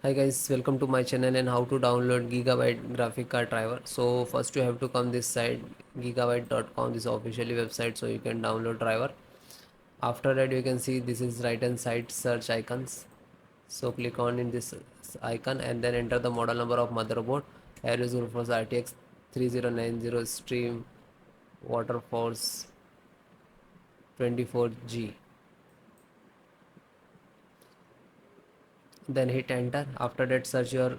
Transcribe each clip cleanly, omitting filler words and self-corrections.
Hi guys, welcome to my channel and how to download Gigabyte graphic card driver. So first you have to come this site gigabyte.com, this is officially website, so you can download driver. After that you can see this is right hand side search icons. So click on in this icon and then enter the model number of motherboard. AORUS GeForce RTX 3090 Extreme WaterForce 24G. Then hit enter. After that search your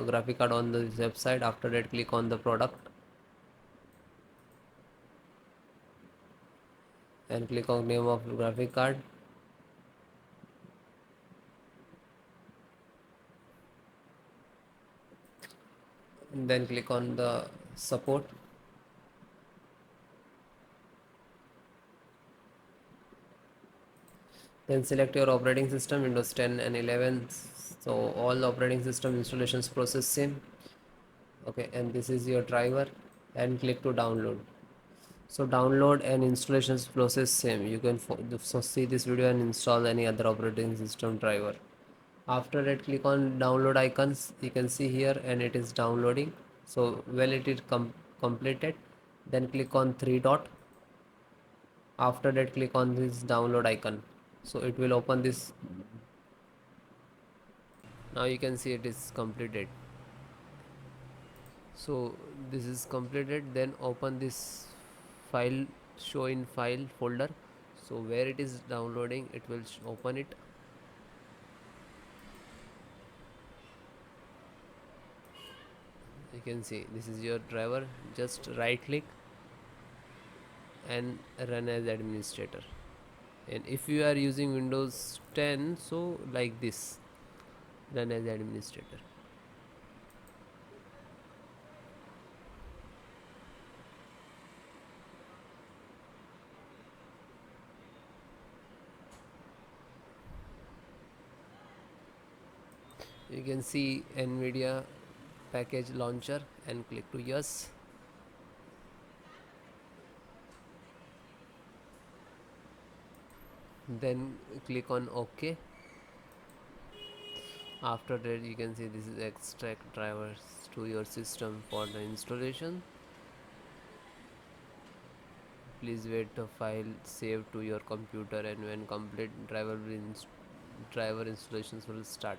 graphic card on the website. After that click on the product and click on name of graphic card. And then click on the support. Then select your operating system, Windows 10 and 11. So all operating system installations process same. Okay, and this is your driver and click to download. So download and installations process same. You can so see this video and install any other operating system driver. After that click on download icons, you can see here, and it is downloading. So when it is completed, then click on three dot. After that click on this download icon, so it will open this. Now you can see it is completed. So this is completed. Then open this file, show in file folder. So where it is downloading, it will open it. You can see this is your driver. Just right click and run as administrator. And if you are using Windows 10, so like this, run as administrator. You can see NVIDIA package launcher and click to yes. Then click on OK. After that you can see this is extract drivers to your system for the installation. Please wait the file save to your computer, and when complete driver installations will start.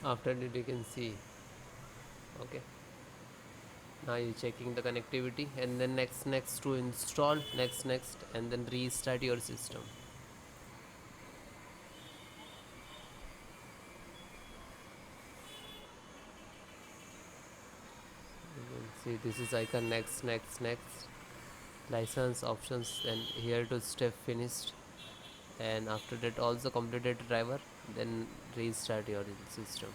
After that you can see, okay, now you're checking the connectivity, and then next to install, next, and then restart your system. You can see this is icon next, license options, and here to step finished. And after that also completed driver, then restart your system.